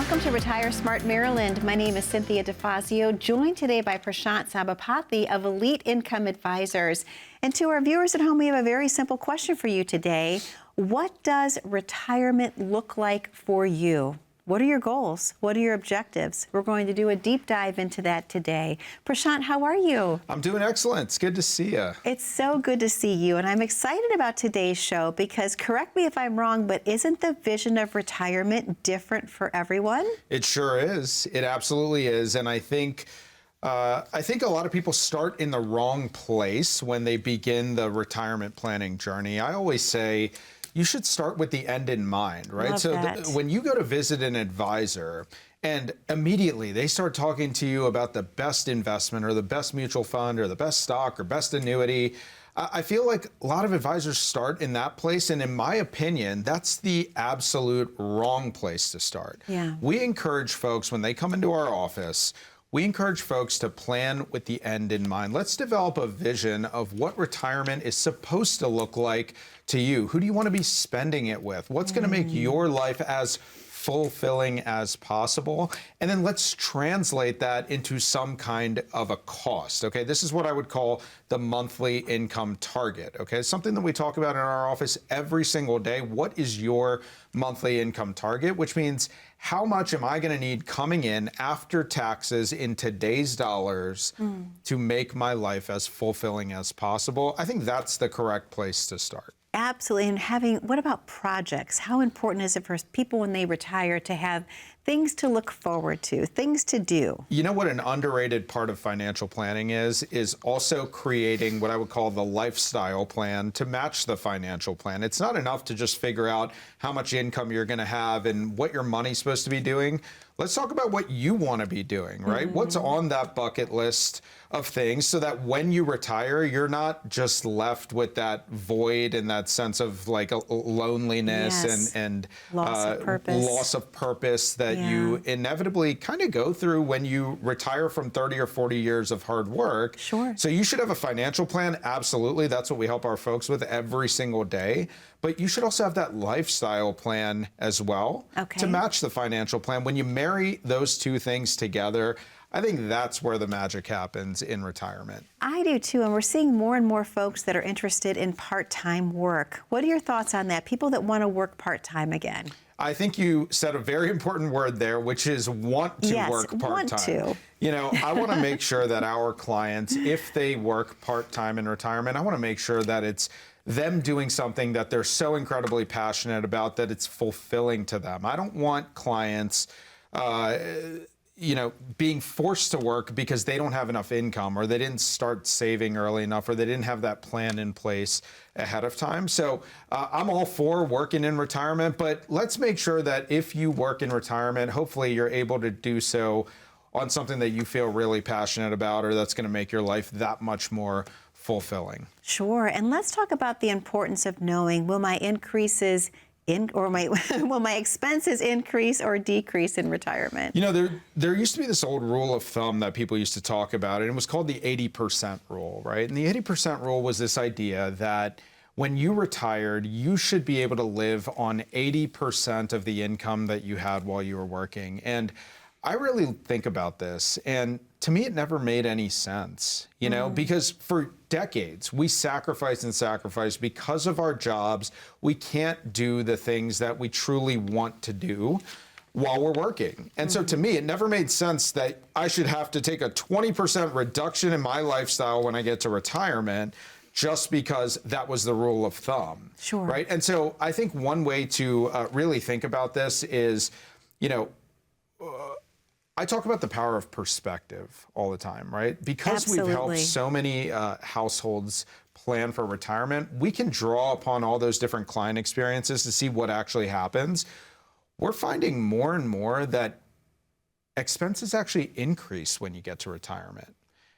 Welcome to Retire Smart Maryland. My name is Cynthia DeFazio, joined today by Prashant Sabapathi of Elite Income Advisors. And to our viewers at home, we have a very simple question for you today. What does retirement look like for you? What are your goals? What are your objectives? We're going to do a deep dive into that today. Prashant, how are you? I'm doing excellent. It's good to see you. It's so good to see you. And I'm excited about today's show because, correct me if I'm wrong, but isn't the vision of retirement different for everyone? It sure is. It absolutely is. And I think a lot of people start in the wrong place when they begin the retirement planning journey. I always say, you should start with the end in mind, right? Love that. When you go to visit an advisor and immediately they start talking to you about the best investment or the best mutual fund or the best stock or best annuity, I feel like a lot of advisors start in that place. And in my opinion, that's the absolute wrong place to start. Yeah. We encourage folks when they come into our office, we encourage folks to plan with the end in mind. Let's develop a vision of what retirement is supposed to look like to you. Who do you want to be spending it with? What's going to make your life as fulfilling as possible? And then let's translate that into some kind of a cost. Okay, this is what I would call the monthly income target. Okay, it's something that we talk about in our office every single day. What is your monthly income target? Which means, how much am I going to need coming in after taxes in today's dollars to make my life as fulfilling as possible? I think that's the correct place to start. Absolutely. And what about projects? How important is it for people when they retire to have things to look forward to, things to do? You know what an underrated part of financial planning is also creating what I would call the lifestyle plan to match the financial plan. It's not enough to just figure out how much income you're going to have and what your money's supposed to be doing. Let's talk about what you want to be doing, right? What's on that bucket list of things so that when you retire, you're not just left with that void and that sense of like a loneliness and loss of purpose that you inevitably kind of go through when you retire from 30 or 40 years of hard work. Sure. So you should have a financial plan. Absolutely. That's what we help our folks with every single day. But you should also have that lifestyle plan as well to match the financial plan. When you marry those two things together, I think that's where the magic happens in retirement. I do too, and we're seeing more and more folks that are interested in part-time work. What are your thoughts on that? People that want to work part-time again. I think you said a very important word there, which is want to work part-time. Want to. You know, I want to make sure that our clients, if they work part-time in retirement, I want to make sure that it's them doing something that they're so incredibly passionate about that it's fulfilling to them. I don't want clients, being forced to work because they don't have enough income or they didn't start saving early enough or they didn't have that plan in place ahead of time. So I'm all for working in retirement, but let's make sure that if you work in retirement, hopefully you're able to do so on something that you feel really passionate about or that's going to make your life that much more fulfilling. Sure. And let's talk about the importance of knowing, will my expenses increase or decrease in retirement? You know, there used to be this old rule of thumb that people used to talk about, and it was called the 80% rule, right? And the 80% rule was this idea that when you retired, you should be able to live on 80% of the income that you had while you were working. And I really think about this, and to me, it never made any sense, you know, because for decades, we sacrificed and sacrificed because of our jobs. We can't do the things that we truly want to do while we're working. And so to me, it never made sense that I should have to take a 20% reduction in my lifestyle when I get to retirement just because that was the rule of thumb. Sure. Right? And so I think one way to really think about this is, you know, I talk about the power of perspective all the time, right? Because we've helped so many households plan for retirement, we can draw upon all those different client experiences to see what actually happens. We're finding more and more that expenses actually increase when you get to retirement.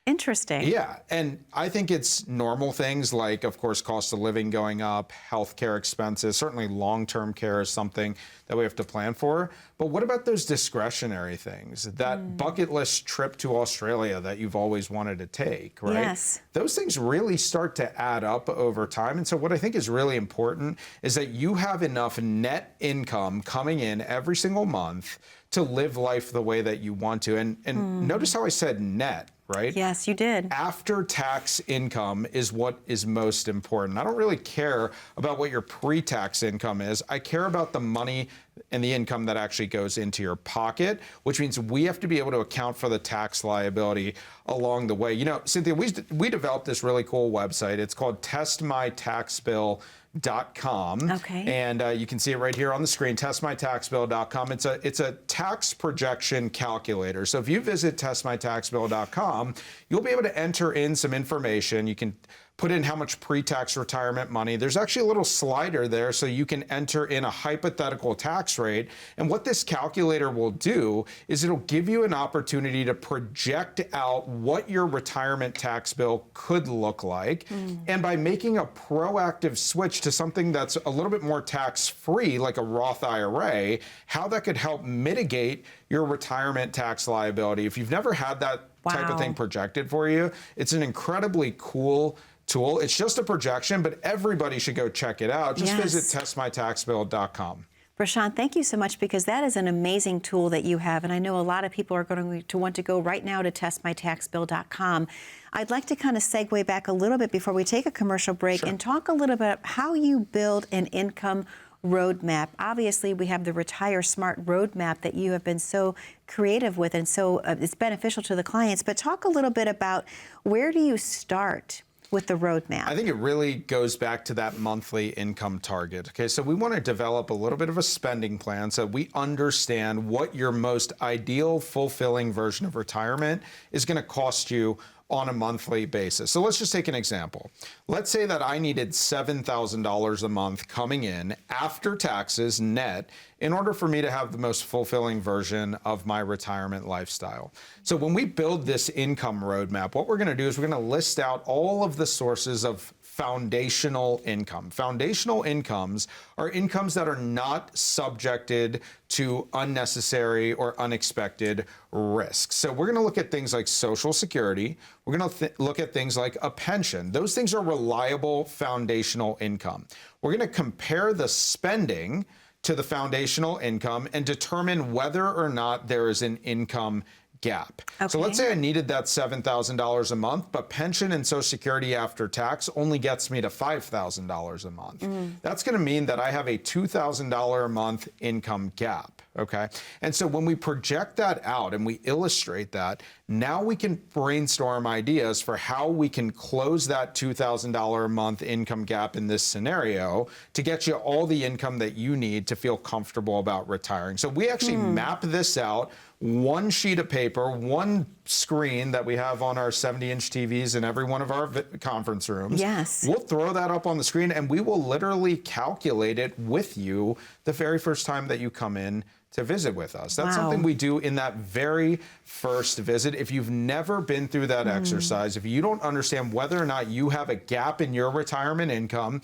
Interesting. Yeah, and I think it's normal things like, of course, cost of living going up, healthcare expenses, certainly long-term care is something that we have to plan for. But what about those discretionary things? That bucket list trip to Australia that you've always wanted to take, right? Yes. Those things really start to add up over time. And so what I think is really important is that you have enough net income coming in every single month to live life the way that you want to. And notice how I said net, right? Yes, you did. After-tax income is what is most important. I don't really care about what your pre-tax income is. I care about the money and the income that actually goes into your pocket, which means we have to be able to account for the tax liability along the way. You know, Cynthia, we developed this really cool website. It's called testmytaxbill.com. Okay. And you can see it right here on the screen, testmytaxbill.com. It's a tax projection calculator. So if you visit testmytaxbill.com, you'll be able to enter in some information. You can put in how much pre-tax retirement money. There's actually a little slider there so you can enter in a hypothetical tax rate. And what this calculator will do is it'll give you an opportunity to project out what your retirement tax bill could look like. And by making a proactive switch to something that's a little bit more tax-free, like a Roth IRA, how that could help mitigate your retirement tax liability. If you've never had that type of thing projected for you, it's an incredibly cool tool. It's just a projection, but everybody should go check it out. Just visit testmytaxbill.com. Prashant, thank you so much, because that is an amazing tool that you have. And I know a lot of people are going to want to go right now to testmytaxbill.com. I'd like to kind of segue back a little bit before we take a commercial break and talk a little bit about how you build an income roadmap. Obviously, we have the Retire Smart roadmap that you have been so creative with, and so it's beneficial to the clients. But talk a little bit about, where do you start with the roadmap? I think it really goes back to that monthly income target. Okay, so we want to develop a little bit of a spending plan so we understand what your most ideal, fulfilling version of retirement is going to cost you on a monthly basis. So let's just take an example. Let's say that I needed $7,000 a month coming in after taxes net in order for me to have the most fulfilling version of my retirement lifestyle. So when we build this income roadmap, what we're going to do is we're going to list out all of the sources of foundational income. Foundational incomes are incomes that are not subjected to unnecessary or unexpected risks. So we're going to look at things like Social Security. We're going to look at things like a pension. Those things are reliable foundational income. We're going to compare the spending to the foundational income and determine whether or not there is an income gap. Okay. So let's say I needed that $7,000 a month, but pension and Social Security after tax only gets me to $5,000 a month. That's going to mean that I have a $2,000 a month income gap. Okay. And so when we project that out and we illustrate that, now we can brainstorm ideas for how we can close that $2,000 a month income gap in this scenario to get you all the income that you need to feel comfortable about retiring. So we actually map this out, one sheet of paper, one screen that we have on our 70-inch TVs in every one of our conference rooms. Yes. We'll throw that up on the screen and we will literally calculate it with you the very first time that you come in to visit with us. That's something we do in that very first visit. If you've never been through that exercise, if you don't understand whether or not you have a gap in your retirement income,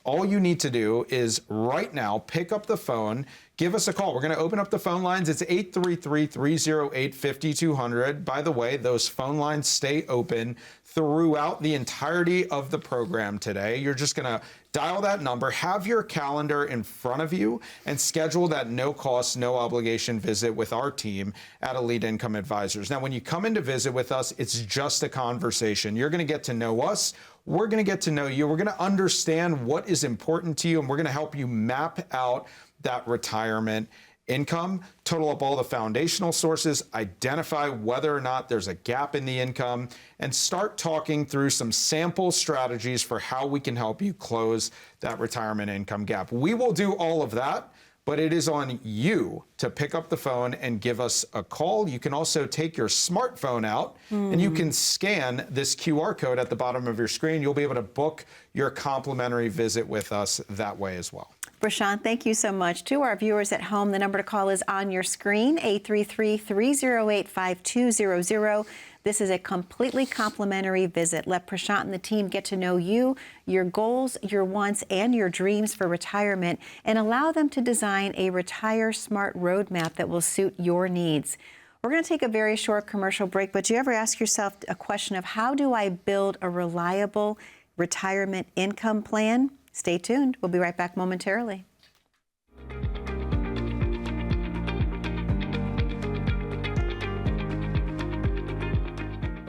all you need to do is right now pick up the phone, give us a call. We're going to open up the phone lines. It's 833-308-5200. By the way, those phone lines stay open throughout the entirety of the program today. You're just going to dial that number, have your calendar in front of you, and schedule that no cost, no obligation visit with our team at Elite Income Advisors. Now, when you come in to visit with us, it's just a conversation. You're going to get to know us. We're going to get to know you. We're going to understand what is important to you, and we're going to help you map out that retirement income, total up all the foundational sources, identify whether or not there's a gap in the income, and start talking through some sample strategies for how we can help you close that retirement income gap. We will do all of that, but it is on you to pick up the phone and give us a call. You can also take your smartphone out and you can scan this QR code at the bottom of your screen. You'll be able to book your complimentary visit with us that way as well. Prashant, thank you so much. To our viewers at home, the number to call is on your screen, 833-308-5200. This is a completely complimentary visit. Let Prashant and the team get to know you, your goals, your wants, and your dreams for retirement, and allow them to design a Retire Smart roadmap that will suit your needs. We're going to take a very short commercial break, but do you ever ask yourself a question of, how do I build a reliable retirement income plan? Stay tuned. We'll be right back momentarily.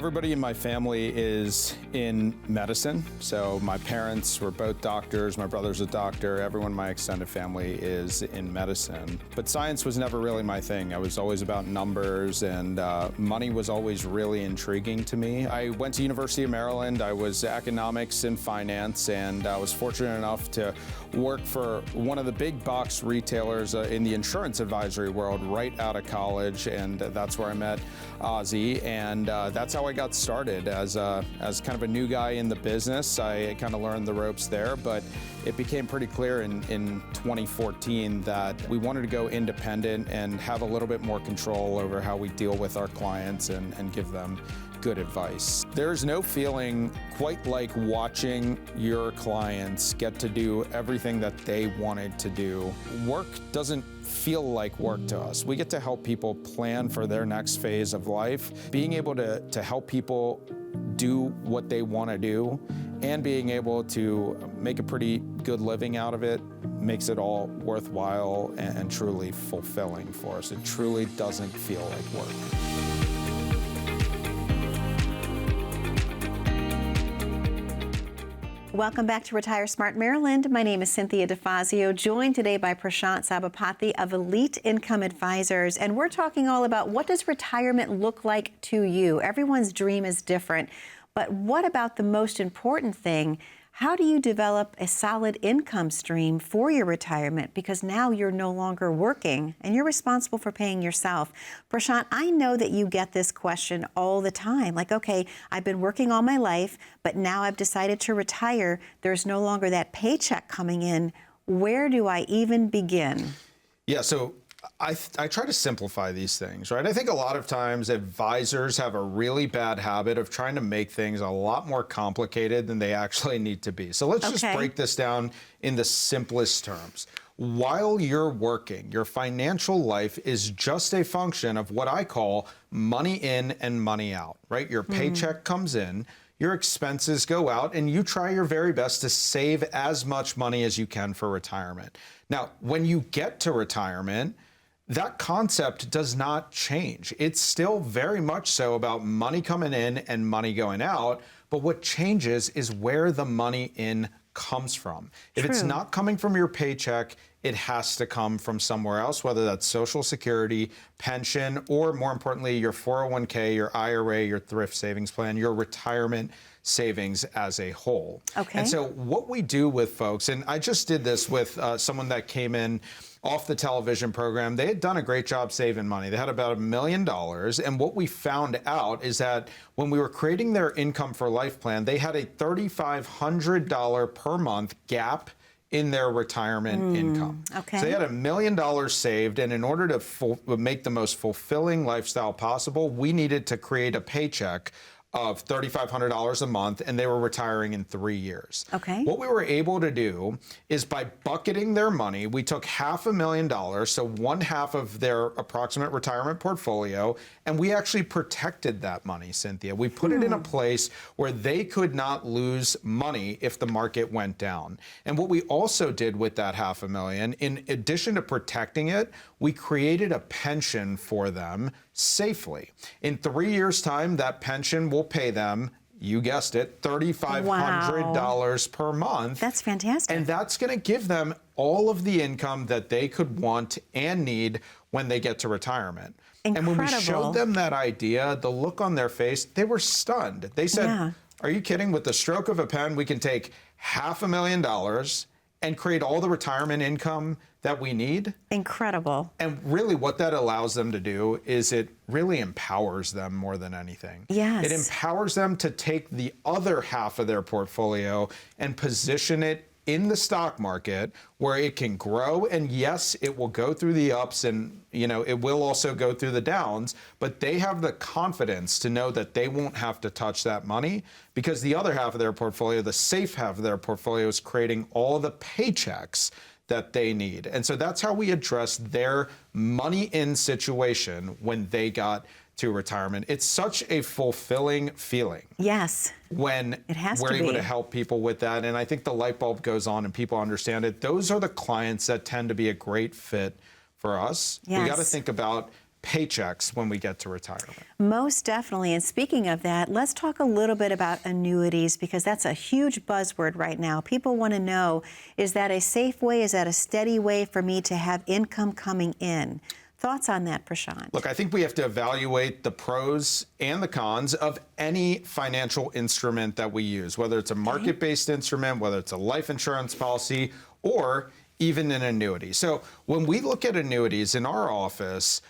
Everybody in my family is in medicine. So my parents were both doctors, my brother's a doctor, everyone in my extended family is in medicine. But science was never really my thing. I was always about numbers, and money was always really intriguing to me. I went to University of Maryland. I was economics and finance, and I was fortunate enough to work for one of the big box retailers in the insurance advisory world right out of college, and that's where I met Ozzy, and that's how I got started as kind of a new guy in the business. I kind of learned the ropes there, but it became pretty clear in 2014 that we wanted to go independent and have a little bit more control over how we deal with our clients and give them good advice. There's no feeling quite like watching your clients get to do everything that they wanted to do. Work doesn't feel like work to us. We get to help people plan for their next phase of life. Being able to help people do what they want to do and being able to make a pretty good living out of it makes it all worthwhile and truly fulfilling for us. It truly doesn't feel like work. Welcome back to Retire Smart Maryland. My name is Cynthia DeFazio, joined today by Prashant Sabapathi of Elite Income Advisors. And we're talking all about what does retirement look like to you? Everyone's dream is different. But what about the most important thing? How do you develop a solid income stream for your retirement? Because now you're no longer working and you're responsible for paying yourself. Prashant, I know that you get this question all the time. Like, okay, I've been working all my life, but now I've decided to retire. There's no longer that paycheck coming in. Where do I even begin? Yeah, so I try to simplify these things, right? I think a lot of times advisors have a really bad habit of trying to make things a lot more complicated than they actually need to be. So let's just break this down in the simplest terms. While you're working, your financial life is just a function of what I call money in and money out, right? Your paycheck comes in, your expenses go out, and you try your very best to save as much money as you can for retirement. Now, when you get to retirement, that concept does not change. It's still very much so about money coming in and money going out, but what changes is where the money in comes from. If it's not coming from your paycheck, it has to come from somewhere else, whether that's Social Security, pension, or more importantly, your 401k, your IRA, your thrift savings plan, your retirement savings as a whole. And so what we do with folks, and I just did this with someone that came in off the television program. They had done a great job saving money. They had about $1 million. And what we found out is that when we were creating their income for life plan, they had a $3,500 per month gap in their retirement income. So they had $1 million saved, and in order to make the most fulfilling lifestyle possible, we needed to create a paycheck of $3,500 a month, and they were retiring in 3 years. What we were able to do is by bucketing their money, we took $500,000, so 1/2 of their approximate retirement portfolio, and we actually protected that money, Cynthia. We put it in a place where they could not lose money if the market went down. And what we also did with that $500,000, in addition to protecting it, we created a pension for them safely. In 3 years' time, that pension will pay them, you guessed it, $3,500 per month. That's fantastic. And that's going to give them all of the income that they could want and need when they get to retirement. And when we showed them that idea, the look on their face, they were stunned. They said, are you kidding? With the stroke of a pen, we can take $500,000 and create all the retirement income that we need. Incredible. And really what that allows them to do is it really empowers them more than anything. It empowers them to take the other half of their portfolio and position it in the stock market where it can grow. And yes, it will go through the ups and, it will also go through the downs, but they have the confidence to know that they won't have to touch that money because the other half of their portfolio, the safe half of their portfolio, is creating all the paychecks that they need. And so that's how we address their money in situation when they got to retirement. It's such a fulfilling feeling. When we're able to help people with that. And I think the light bulb goes on and people understand it. Those are the clients that tend to be a great fit for us. We got to think about paychecks when we get to retirement. Most definitely. And speaking of that, let's talk a little bit about annuities, because that's a huge buzzword right now. People want to know, is that a safe way? Is that a steady way for me to have income coming in? Thoughts on that, Prashant? Look, I think we have to evaluate the pros and the cons of any financial instrument that we use, whether it's a market-based instrument, whether it's a life insurance policy, or even an annuity. So when we look at annuities in our office,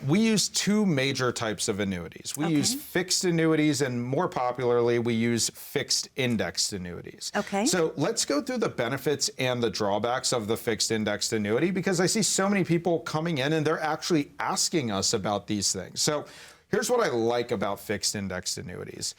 we use two major types of annuities. We use fixed annuities, and more popularly, we use fixed indexed annuities. Okay. So let's go through the benefits and the drawbacks of the fixed indexed annuity, because I see so many people coming in and they're actually asking us about these things. So here's what I like about fixed indexed annuities.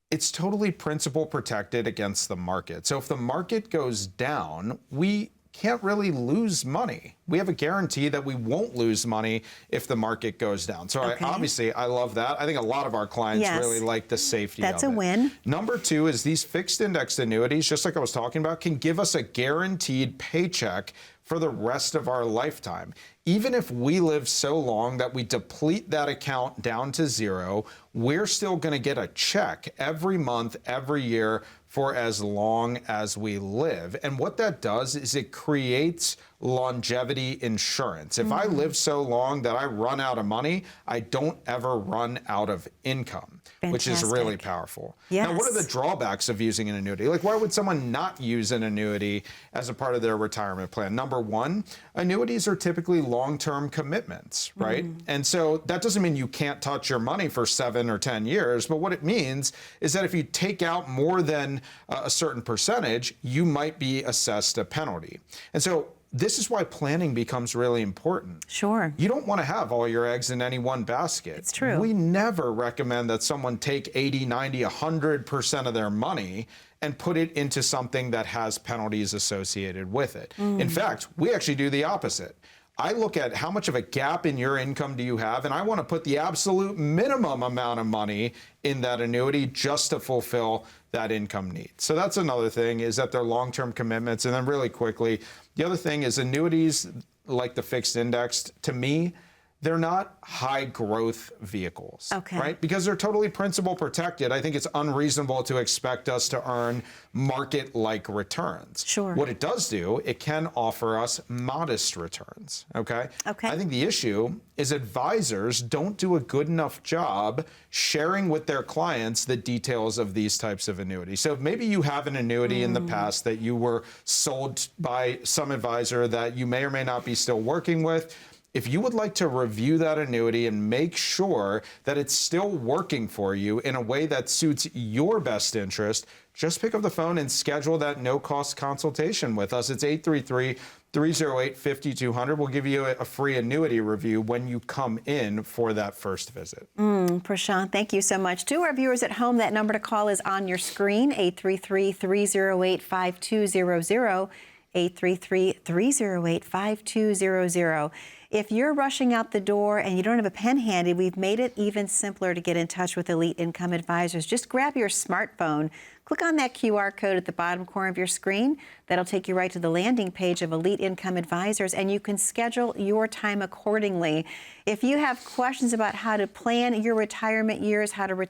It's totally principal protected against the market. So if the market goes down, we can't really lose money. We have a guarantee that we won't lose money if the market goes down. So obviously, I love that. I think a lot of our clients really like the safety of it. That's a win. Number two is these fixed indexed annuities, just like I was talking about, can give us a guaranteed paycheck for the rest of our lifetime. Even if we live so long that we deplete that account down to zero, we're still going to get a check every month, every year, for as long as we live. And what that does is it creates longevity insurance. If I live so long that I run out of money, I don't ever run out of income, which is really powerful. Yes. Now, what are the drawbacks of using an annuity? Like, why would someone not use an annuity as a part of their retirement plan? Number one, annuities are typically long-term commitments, right? And so that doesn't mean you can't touch your money for 7 or 10 years, but what it means is that if you take out more than a certain percentage, you might be assessed a penalty. And so this is why planning becomes really important. Sure. You don't want to have all your eggs in any one basket. It's true. We never recommend that someone take 80, 90, 100% of their money and put it into something that has penalties associated with it. In fact, we actually do the opposite. I look at how much of a gap in your income do you have, and I want to put the absolute minimum amount of money in that annuity just to fulfill that income need. So that's another thing, is that they're long-term commitments. And then really quickly, the other thing is annuities, like the fixed indexed, to me, they're not high growth vehicles, right? Because they're totally principal protected. I think it's unreasonable to expect us to earn market-like returns. Sure. What it does do, it can offer us modest returns, okay? I think the issue is advisors don't do a good enough job sharing with their clients the details of these types of annuities. So maybe you have an annuity in the past that you were sold by some advisor that you may or may not be still working with. If you would like to review that annuity and make sure that it's still working for you in a way that suits your best interest, just pick up the phone and schedule that no-cost consultation with us. It's 833-308-5200. We'll give you a free annuity review when you come in for that first visit. Prashant, thank you so much. To our viewers at home, that number to call is on your screen, 833-308-5200, 833-308-5200. If you're rushing out the door and you don't have a pen handy, we've made it even simpler to get in touch with Elite Income Advisors. Just grab your smartphone, click on that QR code at the bottom corner of your screen. That'll take you right to the landing page of Elite Income Advisors, and you can schedule your time accordingly. If you have questions about how to plan your retirement years, how to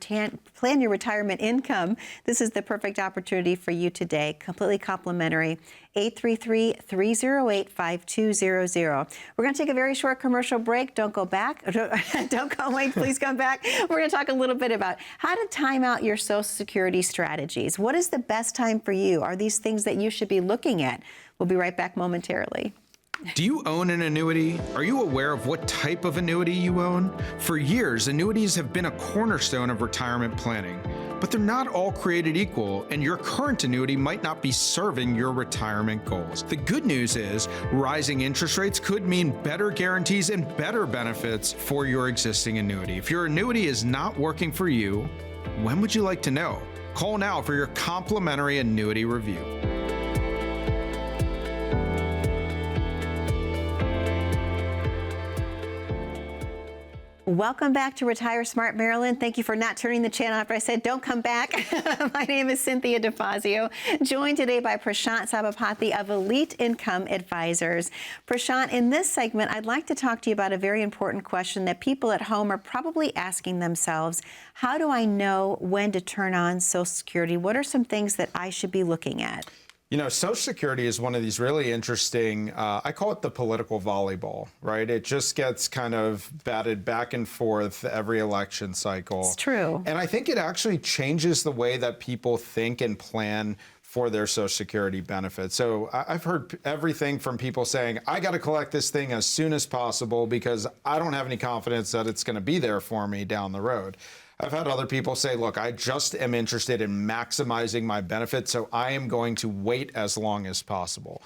plan your retirement income, this is the perfect opportunity for you today. Completely complimentary. 833-308-5200. We're going to take a very short commercial break. Don't go back. Don't go away. Please come back. We're going to talk a little bit about how to time out your Social Security strategies. What is the best time for you? Are these things that you should be looking at? We'll be right back momentarily. Do you own an annuity? Are you aware of what type of annuity you own? For years, annuities have been a cornerstone of retirement planning, but they're not all created equal, and your current annuity might not be serving your retirement goals. The good news is rising interest rates could mean better guarantees and better benefits for your existing annuity. If your annuity is not working for you, when would you like to know? Call now for your complimentary annuity review. Welcome back to Retire Smart Maryland. Thank you for not turning the channel after I said don't come back. My name is Cynthia DeFazio, joined today by Prashant Sabapathi of Elite Income Advisors. Prashant, in this segment, I'd like to talk to you about a very important question that people at home are probably asking themselves. How do I know when to turn on Social Security? What are some things that I should be looking at? You know, Social Security is one of these really interesting, I call it the political volleyball, right? It just gets kind of batted back and forth every election cycle. It's true. And I think it actually changes the way that people think and plan for their Social Security benefits. So I've heard everything from people saying, I got to collect this thing as soon as possible because I don't have any confidence that it's going to be there for me down the road. I've had other people say, look, I just am interested in maximizing my benefits, so I am going to wait as long as possible.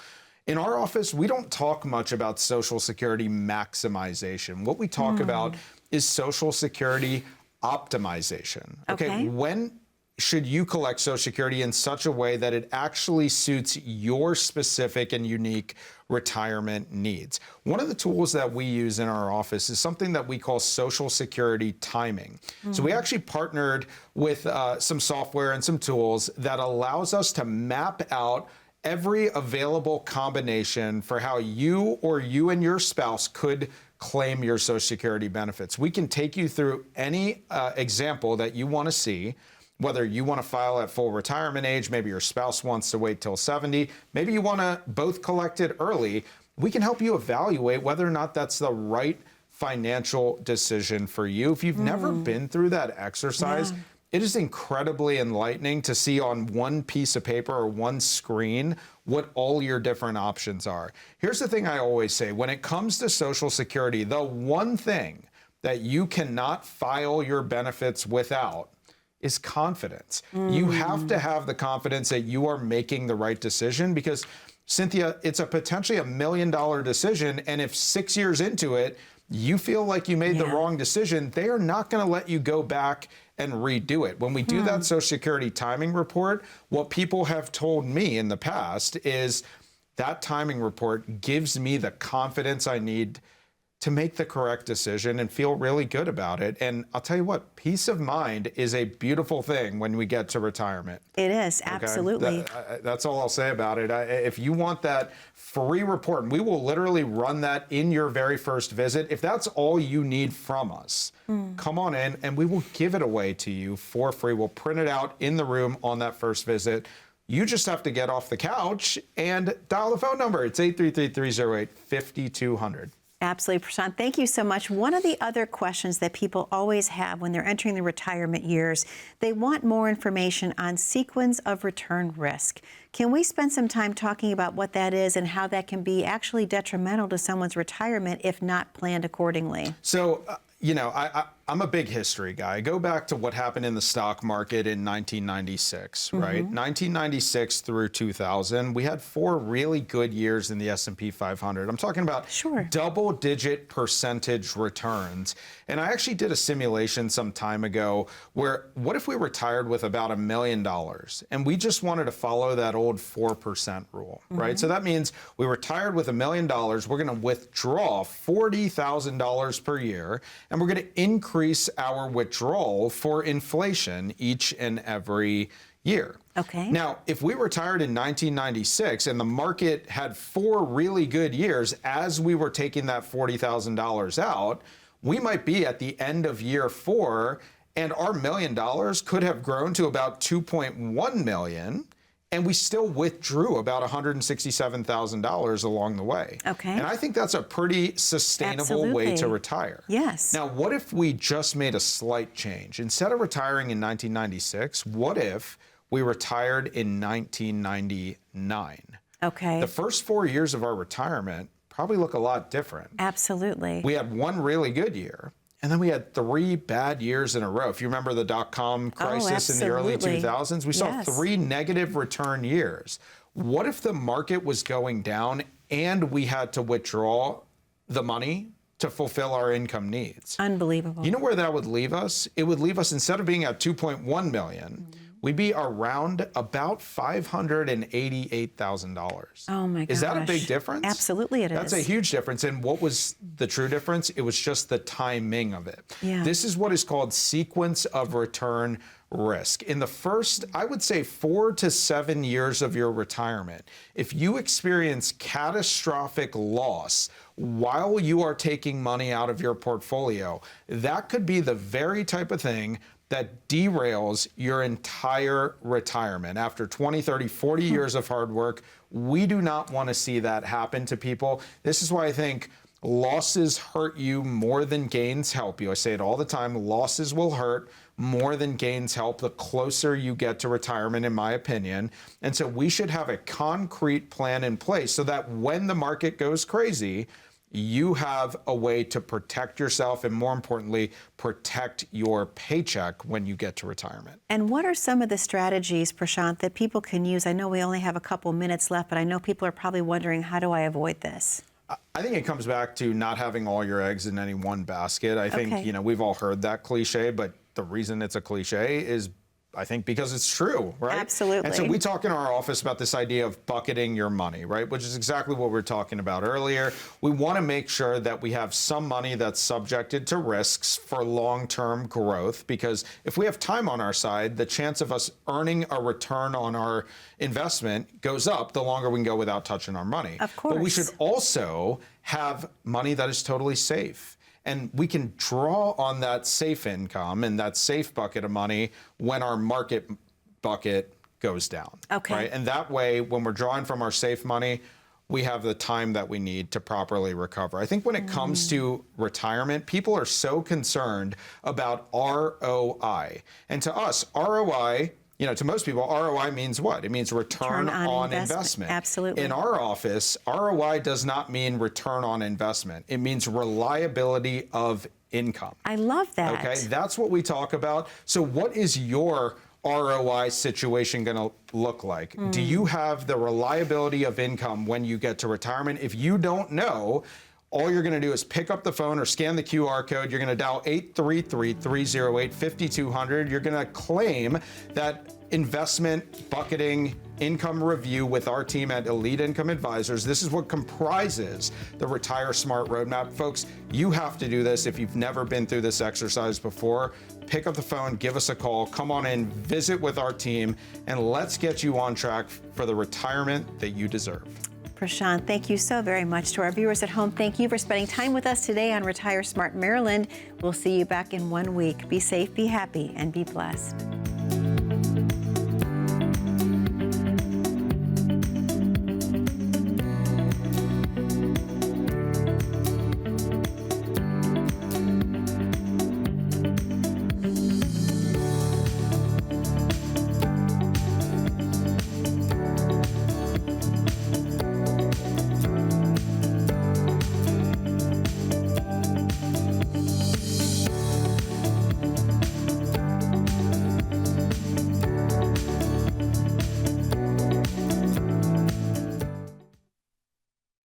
In our office, we don't talk much about Social Security maximization. What we talk about is Social Security optimization. Okay, when should you collect Social Security in such a way that it actually suits your specific and unique retirement needs? One of the tools that we use in our office is something that we call Social Security timing. So we actually partnered with some software and some tools that allows us to map out every available combination for how you or you and your spouse could claim your Social Security benefits. We can take you through any example that you want to see, whether you want to file at full retirement age, maybe your spouse wants to wait till 70, maybe you want to both collect it early. We can help you evaluate whether or not that's the right financial decision for you. If you've never been through that exercise, it is incredibly enlightening to see on one piece of paper or one screen what all your different options are. Here's the thing I always say, when it comes to Social Security, the one thing that you cannot file your benefits without is confidence. You have to have the confidence that you are making the right decision because, Cynthia, it's a potentially $1 million decision, and if 6 years into it, you feel like you made the wrong decision, they are not gonna let you go back and redo it. When we do that Social Security timing report, what people have told me in the past is that timing report gives me the confidence I need to make the correct decision and feel really good about it. And I'll tell you what, peace of mind is a beautiful thing when we get to retirement. It is, absolutely. That's all I'll say about it. If you want that free report, and we will literally run that in your very first visit. If that's all you need from us, come on in and we will give it away to you for free. We'll print it out in the room on that first visit. You just have to get off the couch and dial the phone number. It's 833-308-5200. Absolutely, Prashant. Thank you so much. One of the other questions that people always have when they're entering the retirement years, they want more information on sequence of return risk. Can we spend some time talking about what that is and how that can be actually detrimental to someone's retirement if not planned accordingly? So, you know, I'm a big history guy. Go back to what happened in the stock market in 1996, right? 1996 through 2000, we had 4 really good years in the S&P 500. I'm talking about double-digit percentage returns. And I actually did a simulation some time ago where what if we retired with about $1 million and we just wanted to follow that old 4% rule, right? So that means we retired with $1 million, we're going to withdraw $40,000 per year, and we're going to increase our withdrawal for inflation each and every year. Okay. Now, if we retired in 1996 and the market had 4 really good years as we were taking that $40,000 out, we might be at the end of year 4 and our $1 million could have grown to about 2.1 million. And we still withdrew about $167,000 along the way. Okay. And I think that's a pretty sustainable way to retire. Yes. Now, what if we just made a slight change? Instead of retiring in 1996, what if we retired in 1999? Okay. The first 4 years of our retirement probably look a lot different. Absolutely. We had 1 really good year. And then we had 3 bad years in a row. If you remember the dot-com crisis in the early 2000s, we saw 3 negative return years. What if the market was going down and we had to withdraw the money to fulfill our income needs? Unbelievable. You know where that would leave us? It would leave us, instead of being at 2.1 million, we'd be around about $588,000. Oh my gosh. Is that a big difference? Absolutely it is. That's a huge difference. And what was the true difference? It was just the timing of it. Yeah. This is what is called sequence of return risk. In the first, I would say 4 to 7 years of your retirement, if you experience catastrophic loss while you are taking money out of your portfolio, that could be the very type of thing that derails your entire retirement. After 20, 30, 40 years of hard work, we do not want to see that happen to people. This is why I think losses hurt you more than gains help you. I say it all the time, losses will hurt more than gains help the closer you get to retirement, in my opinion. And so we should have a concrete plan in place so that when the market goes crazy, you have a way to protect yourself and, more importantly, protect your paycheck when you get to retirement. And what are some of the strategies, Prashant, that people can use? I know we only have a couple minutes left, but I know people are probably wondering, how do I avoid this? I think it comes back to not having all your eggs in any one basket. I think, we've all heard that cliche, but the reason it's a cliche is, I think, because it's true, right? Absolutely. And so we talk in our office about this idea of bucketing your money, right? Which is exactly what we were talking about earlier. We want to make sure that we have some money that's subjected to risks for long-term growth, because if we have time on our side, the chance of us earning a return on our investment goes up the longer we can go without touching our money. Of course. But we should also have money that is totally safe. And we can draw on that safe income and that safe bucket of money when our market bucket goes down. Okay. Right? And that way, when we're drawing from our safe money, we have the time that we need to properly recover. I think when it comes to retirement, people are so concerned about ROI. And to us, ROI, to most people, ROI means what? It means return on investment. Absolutely. In our office, ROI does not mean return on investment. It means reliability of income. I love that. Okay, that's what we talk about. So what is your ROI situation going to look like? Do you have the reliability of income when you get to retirement? If you don't know, all you're going to do is pick up the phone or scan the QR code. You're going to dial 833-308-5200. You're going to claim that investment bucketing income review with our team at Elite Income Advisors. This is what comprises the Retire Smart Roadmap. Folks, you have to do this if you've never been through this exercise before. Pick up the phone, give us a call, come on in, visit with our team, and let's get you on track for the retirement that you deserve. Prashant, thank you so very much. To our viewers at home, thank you for spending time with us today on Retire Smart Maryland. We'll see you back in 1 week. Be safe, be happy, and be blessed.